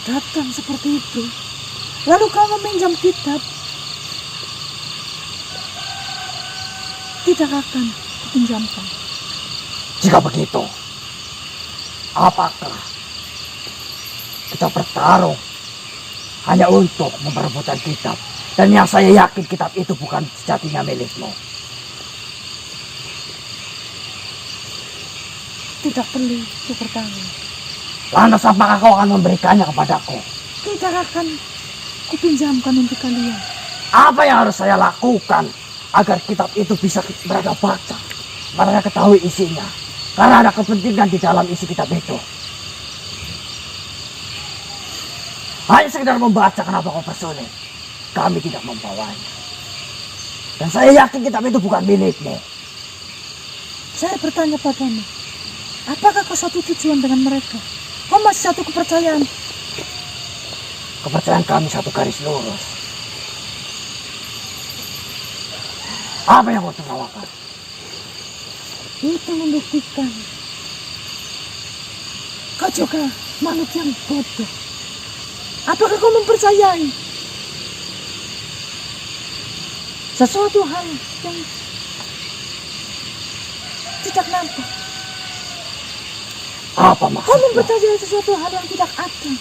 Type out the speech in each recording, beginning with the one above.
Datang seperti itu, lalu kau meminjam kitab, tidak akan kupinjamkan. Jika begitu, apakah kita bertarung hanya untuk memperebutkan kitab? Dan yang saya yakin kitab itu bukan sejatinya milikmu. Tidak perlu untuk bertarung. Lantas apakah kau akan memberikannya kepadaku? Tidak akan kupinjamkan untuk kalian. Apa yang harus saya lakukan agar kitab itu bisa mereka baca, mereka ketahui isinya? Karena ada kepentingan di dalam isi kitab itu. Hanya sekedar membaca, kenapa kau bersulit? Kami tidak membawanya. Dan saya yakin kitab itu bukan milikmu. Saya bertanya padamu, apakah kau satu tujuan dengan mereka? Kau masih satu kepercayaan? Kepercayaan kami satu garis lurus. Apa yang kau tertawakan? Itu membuktikan kau juga makhluk yang bodoh. Apakah kau mempercayai sesuatu hal yang tidak nampak? Apa maksudnya? Kau mempercayai sesuatu hal yang tidak ada.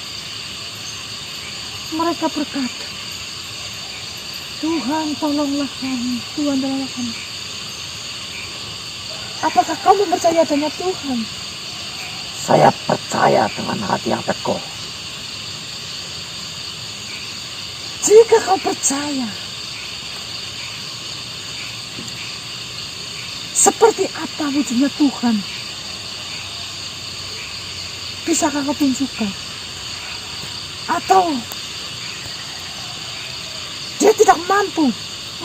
Mereka berkata, Tuhan tolonglah kami, Tuhan tolonglah kami. Apakah kau mempercayai adanya Tuhan? Saya percaya dengan hati yang teguh. Jika kau percaya, seperti apa wujudnya Tuhan? Bisakah kau tunjukkan? Atau dia tidak mampu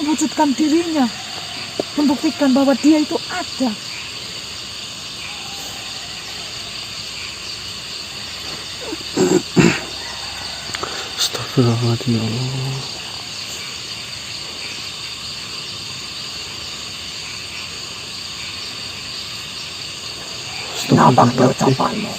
mewujudkan dirinya, membuktikan bahwa dia itu ada? Astagfirullahaladzim, ya Allah. Nampaknya ucapanmu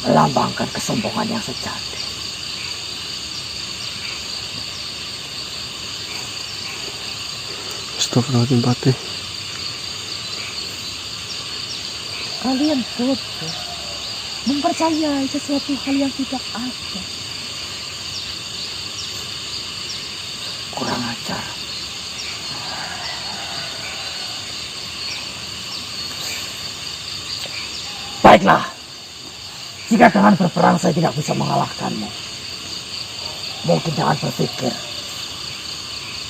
melambangkan kesombongan yang sejati. Astagfirullahaladzim, Patih. Kalian bodoh, mempercayai sesuatu hal yang tidak ada. Kurang ajar. Baiklah, jika dengan berperang saya tidak bisa mengalahkanmu, mungkin jangan berpikir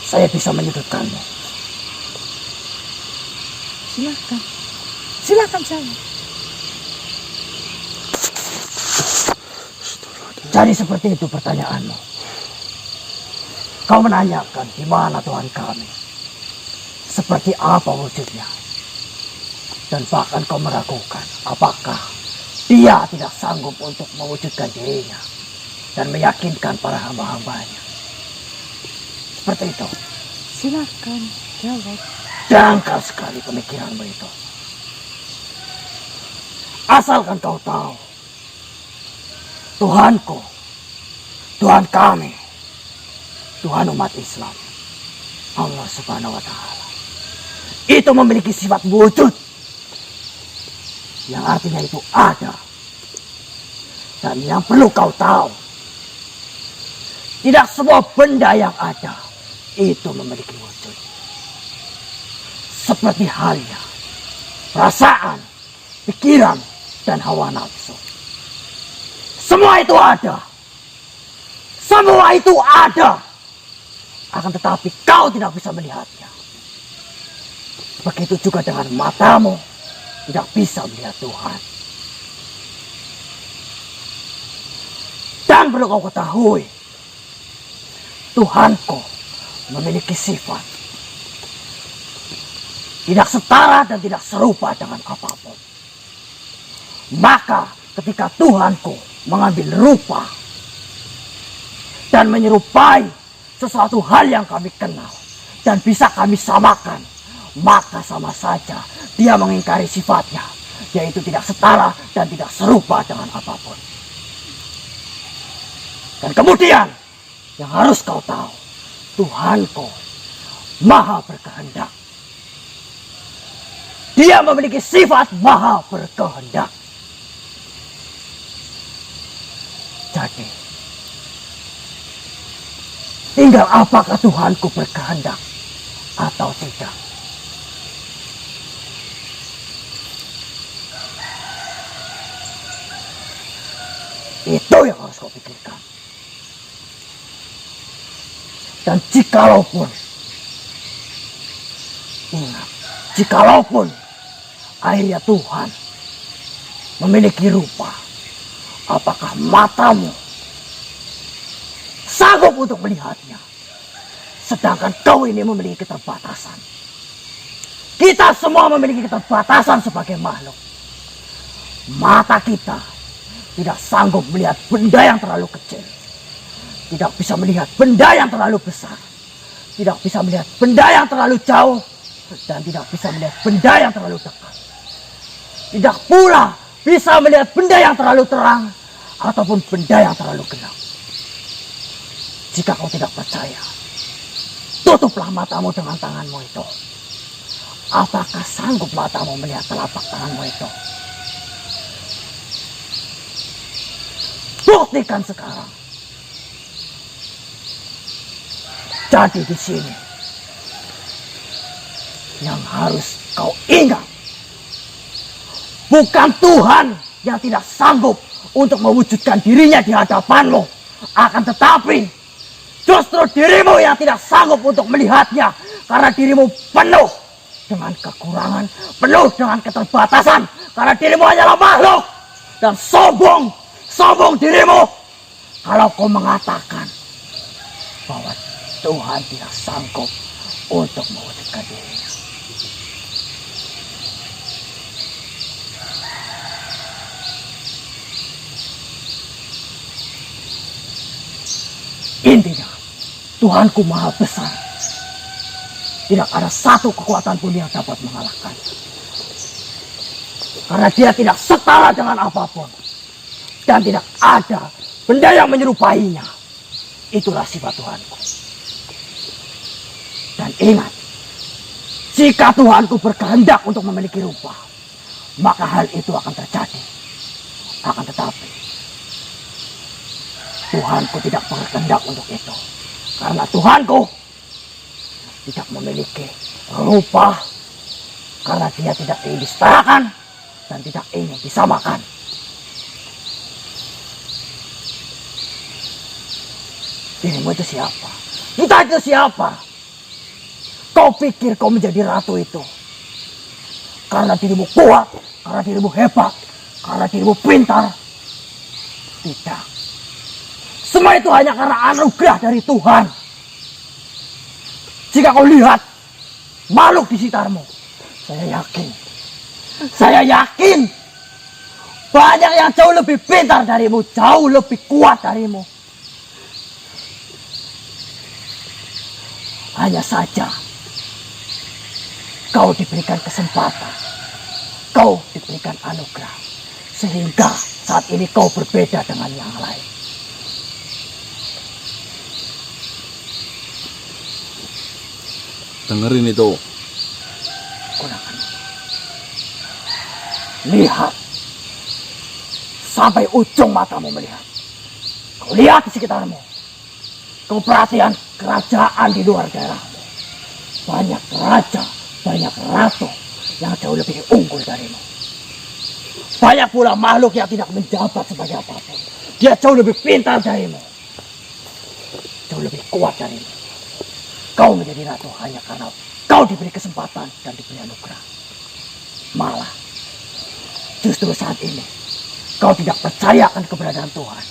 saya bisa menyudutkanmu. Silakan, silakan saya. Jadi seperti itu pertanyaanmu. Kau menanyakan di mana Tuhan kami, seperti apa wujudnya, dan bahkan kau meragukan apakah dia tidak sanggup untuk mewujudkan dirinya dan meyakinkan para hamba-hambanya. Seperti itu. Silakan jawab. Dangkal sekali pemikiranmu itu. Asalkan kau tahu, Tuhanku, Tuhan kami, Tuhan umat Islam, Allah Subhanahu wa Ta'ala, itu memiliki sifat wujud, yang artinya itu ada. Dan yang perlu kau tahu, tidak semua benda yang ada itu memiliki wujud. Seperti halnya perasaan, pikiran, dan hawa nafsu. Semua itu ada. Semua itu ada. Akan tetapi kau tidak bisa melihatnya. Begitu juga dengan matamu tidak bisa melihat Tuhan. Dan perlu kau ketahui, Tuhanku memiliki sifat tidak setara dan tidak serupa dengan apapun. Maka ketika Tuhanku mengambil rupa dan menyerupai sesuatu hal yang kami kenal dan bisa kami samakan, maka sama saja dia mengingkari sifatnya, yaitu tidak setara dan tidak serupa dengan apapun. Dan kemudian yang harus kau tahu, Tuhanku maha berkehendak. Dia memiliki sifat maha berkehendak. Jadi, tinggal apakah Tuhanku berkehendak atau tidak. Itu yang harus kau pikirkan. Dan jikalaupun, ingat, jikalaupun akhirnya Tuhan memiliki rupa, apakah matamu sanggup untuk melihatnya? Sedangkan kau ini memiliki keterbatasan. Kita semua memiliki keterbatasan sebagai makhluk. Mata kita tidak sanggup melihat benda yang terlalu kecil. Tidak bisa melihat benda yang terlalu besar. Tidak bisa melihat benda yang terlalu jauh. Dan tidak bisa melihat benda yang terlalu dekat. Tidak pula bisa melihat benda yang terlalu terang ataupun benda yang terlalu gelap. Jika kau tidak percaya, tutuplah matamu dengan tanganmu itu. Apakah sanggup matamu melihat telapak tanganmu itu? Buktikan sekarang. Jadi di sini yang harus kau ingat, bukan Tuhan yang tidak sanggup untuk mewujudkan dirinya di hadapanmu, akan tetapi justru dirimu yang tidak sanggup untuk melihatnya, karena dirimu penuh dengan kekurangan, penuh dengan keterbatasan, karena dirimu hanyalah makhluk. Dan sombong dirimu kalau kau mengatakan bahwa Tuhan tidak sanggup untuk mewujudkan dirinya. Intinya, Tuhanku maha besar. Tidak ada satu kekuatan pun yang dapat mengalahkan. Karena dia tidak setara dengan apapun. Dan tidak ada benda yang menyerupainya. Itulah sifat Tuhanku. Dan ingat, jika Tuhanku berkehendak untuk memiliki rupa, maka hal itu akan terjadi. Akan tetapi, Tuhanku tidak berkehendak untuk itu. Karena Tuhanku tidak memiliki rupa, karena dia tidak ingin disetarakan dan tidak ingin disamakan. Dirimu itu siapa? Kita itu siapa? Kau pikir kau menjadi ratu itu karena dirimu kuat, karena dirimu hebat, karena dirimu pintar? Tidak. Semua itu hanya karena anugerah dari Tuhan. Jika kau lihat makhluk di sekitarmu, saya yakin banyak yang jauh lebih pintar darimu, jauh lebih kuat darimu. Hanya saja kau diberikan kesempatan, kau diberikan anugerah, sehingga saat ini kau berbeda dengan yang lain. Dengerin itu. Gunakan. Lihat. Sampai ujung matamu melihat. Kau lihat di sekitarmu. Kau perhatian kerajaan di luar daerahmu. Banyak raja, banyak ratu yang jauh lebih unggul darimu. Banyak pula makhluk yang tidak menjabat sebagai apapun. Dia jauh lebih pintar darimu. Jauh lebih kuat darimu. Kau menjadi ratu hanya karena kau diberi kesempatan dan diberi anugerah. Malah, justru saat ini, kau tidak percaya akan keberadaan Tuhan.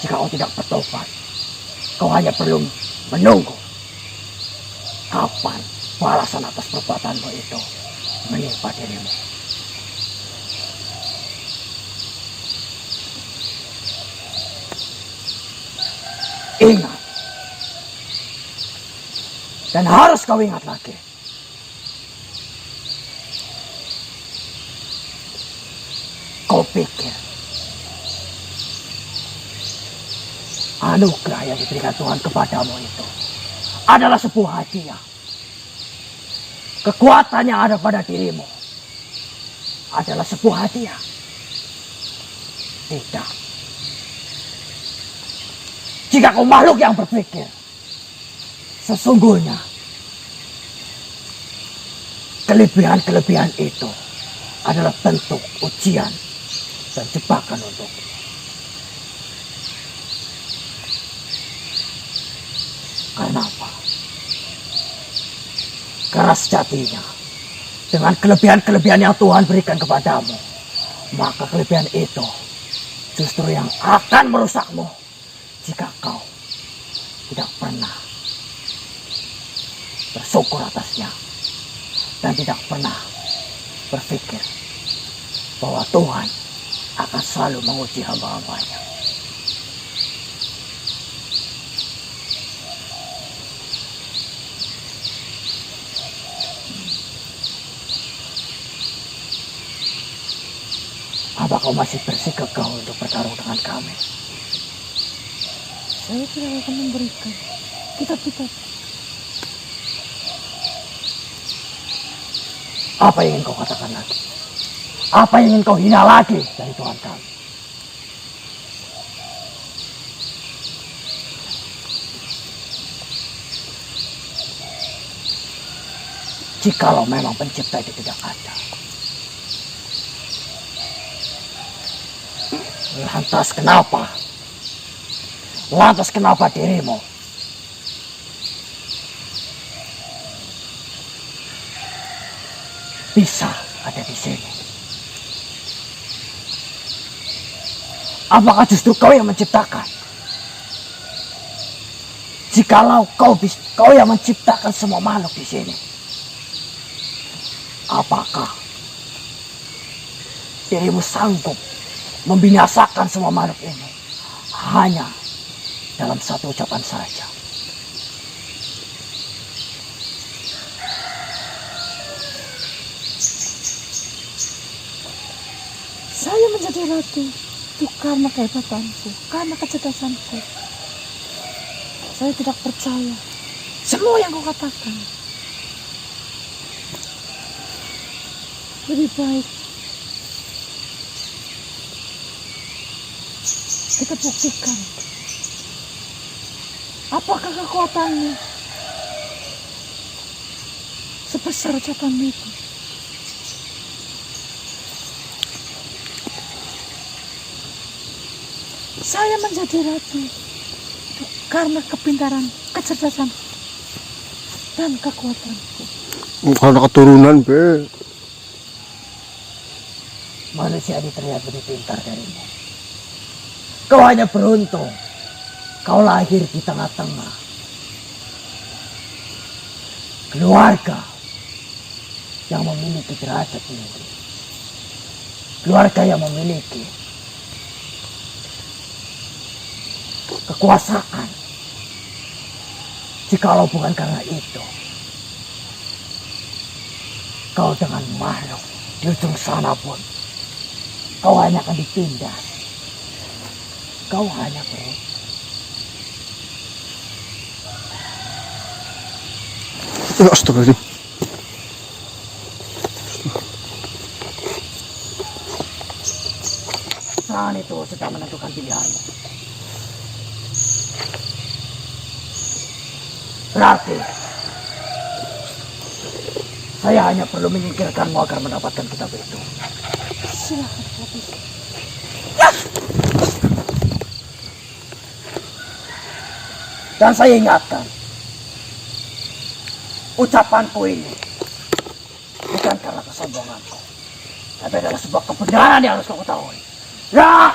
Jika kau tidak bertobat, kau hanya perlu menunggu kapan balasan atas perbuatanmu itu menimpa dirimu. Ingat. Dan harus kau ingat lagi. Kau pikir anugerah yang diberikan Tuhan kepadamu itu adalah sebuah hadiah. Kekuatan yang ada pada dirimu adalah sebuah hadiah. Tidak. Jika kau makhluk yang berpikir, sesungguhnya kelebihan-kelebihan itu adalah bentuk ujian dan jebakan untukmu. Karena apa? Karena sejatinya dengan kelebihan-kelebihan yang Tuhan berikan kepadamu, maka kelebihan itu justru yang akan merusakmu jika kau tidak pernah bersyukur atasnya dan tidak pernah berpikir bahwa Tuhan akan selalu menguji hamba-hambanya. Apa kau masih bersikeras untuk bertarung dengan kami? Saya tidak akan memberikan kitab-kitab. Apa yang ingin kau katakan lagi? Apa yang ingin kau hina lagi dari Tuhan kami? Jikalau memang pencipta itu tidak ada, lantas kenapa? Lantas kenapa dirimu bisa ada di sini? Apakah justru kau yang menciptakan? Jikalau kau yang menciptakan semua makhluk di sini, apakah dirimu sanggup membinasakan semua makhluk ini hanya dalam satu ucapan saja? Saya menjadi ratu itu karena kehebatanku, karena kecerdasanku. Saya tidak percaya semua yang kau katakan. Lebih baik kita buktikan apakah kekuatanmu sebesar ucapanmu itu. Saya menjadi ratu itu karena kepintaran, kecerdasan, dan kekuatanku. Karena keturunan, Be. Manusia ini terlihat lebih pintar darimu. Kau hanya beruntung kau lahir di tengah-tengah keluarga yang memiliki derajat tinggi, keluarga yang memiliki kekuasaan. Jikalau bukan karena itu, kau dengan makhluk di ujung sana pun kau hanya akan ditindas. Kau hanya beruntung. Astagfirullahaladzim. Serangan itu sudah menentukan pilihanmu. Berarti saya hanya perlu menyingkirkanmu agar mendapatkan kitab itu. Silakan, habis. Dan saya ingatkan, ucapanku ini bukan karena kesombonganku, tapi adalah sebuah kebenaran yang harus kau ketahui. Ya!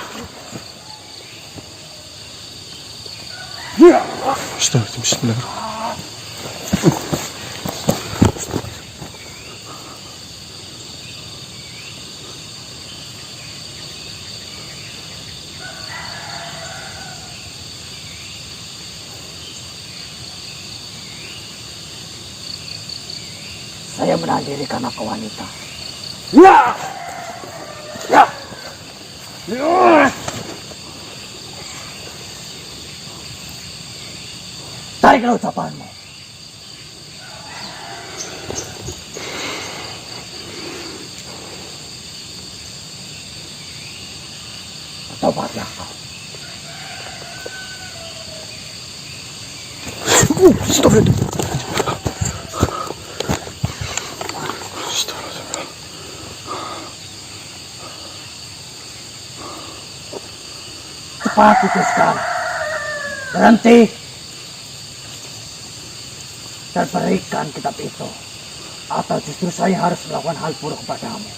Ya! Astagfirullahaladzim. Bismillahirrahmanirrahim. Saya menahan diri karena kau wanita. Ya! Ya! Ya! Tariklah ucapanmu. Tobatlah kau. Astagfirullahaladzim. Astagfirullahaladzim. Cepat itu sekarang. Berhenti. Dan berikan kitab itu. Atau justru saya harus melakukan hal buruk kepadamu.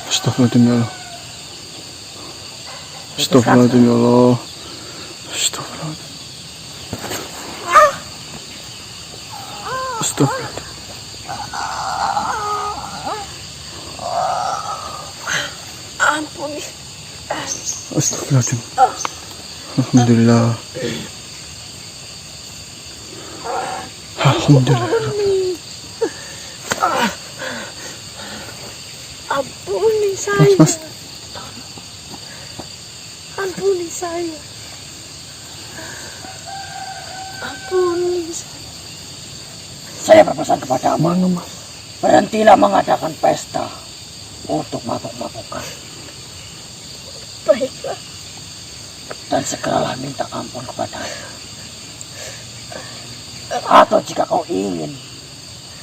Astagfirullahaladzim ya Allah. Astagfirullahaladzim ya Allah. Astagfirullahaladzim. Astagfirullahaladzim. Ampuni. Astagfirullahaladzim. Alhamdulillah. Alhamdulillah. Ampuni saya. Mas. Ampuni saya. Ampuni saya. Saya berpesan kepadamu. Berhentilah mengadakan pesta untuk mabuk-mabukan. Baiklah. Dan segeralah minta ampun kepadanya. Atau jika kau ingin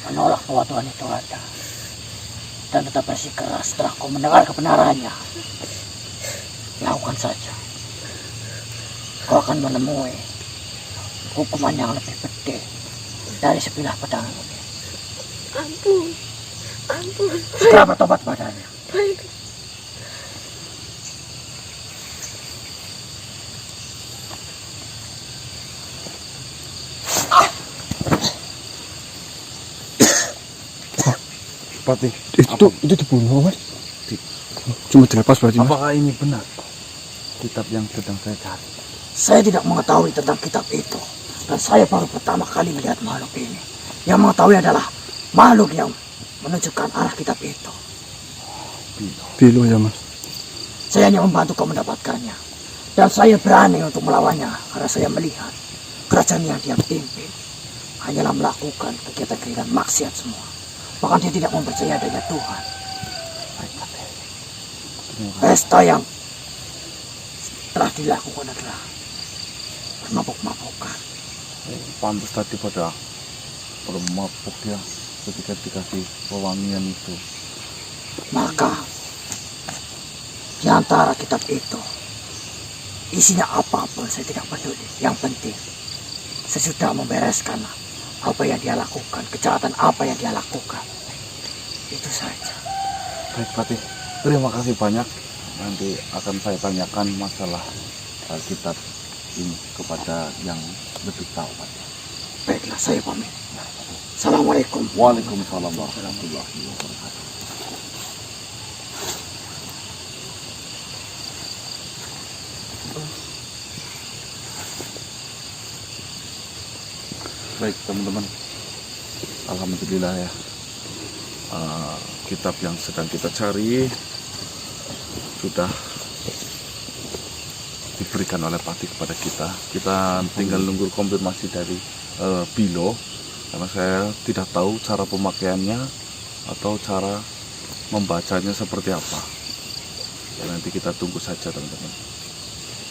menolak bahwa Tuhan itu ada dan tetap bersikeras setelah kau mendengar kebenarannya, lakukan saja. Kau akan menemui hukuman yang lebih pedih dari sebilah pedang ini. Ampun. Ampun. Segera bertobat padanya. Baik. Patih, Itu dibunuh, Mas. Cuma dilepas berarti, Mas. apakah ini benar kitab yang sedang saya cari? Saya tidak mengetahui tentang kitab itu. Dan saya baru pertama kali melihat makhluk ini. Yang mengetahui adalah makhluk yang menunjukkan arah kitab itu. Bilo ya, Mas. Saya hanya membantu kau mendapatkannya. Dan saya berani untuk melawannya karena saya melihat kerajaan yang dia pimpin hanyalah melakukan kegiatan-kegiatan maksiat semua. Bahkan dia tidak mempercayai adanya Tuhan. Pesta yang telah dilakukan adalah mabuk-mabukan. Pantas tadi pada mabuk ya ketika dikasih pewangian itu. Maka di antara kitab itu isinya apapun saya tidak peduli. Yang penting sesudah membereskan apa yang dia lakukan, kejahatan apa yang dia lakukan, itu saja. Baik Patih, terima kasih banyak. Nanti akan saya tanyakan masalah kitab ini kepada yang lebih tahu Patih. Baiklah, saya pamit. Assalamualaikum. Waalaikumsalam warahmatullahi wabarakatuh. Baik teman-teman, alhamdulillah ya, kitab yang sedang kita cari sudah diberikan oleh Patih kepada kita. Kita tinggal nunggu konfirmasi dari Bilo, karena saya tidak tahu cara pemakaiannya atau cara membacanya seperti apa. Ya, nanti kita tunggu saja teman-teman.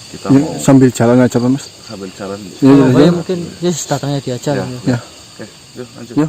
Kita Ya, mau sambil jalan aja, Pak, Mas. sambil jalan. Ya, ya, Kalau ya. mungkin Yesus datangnya di aja. Ya. Ya. Oke, yuk lanjut. Ya.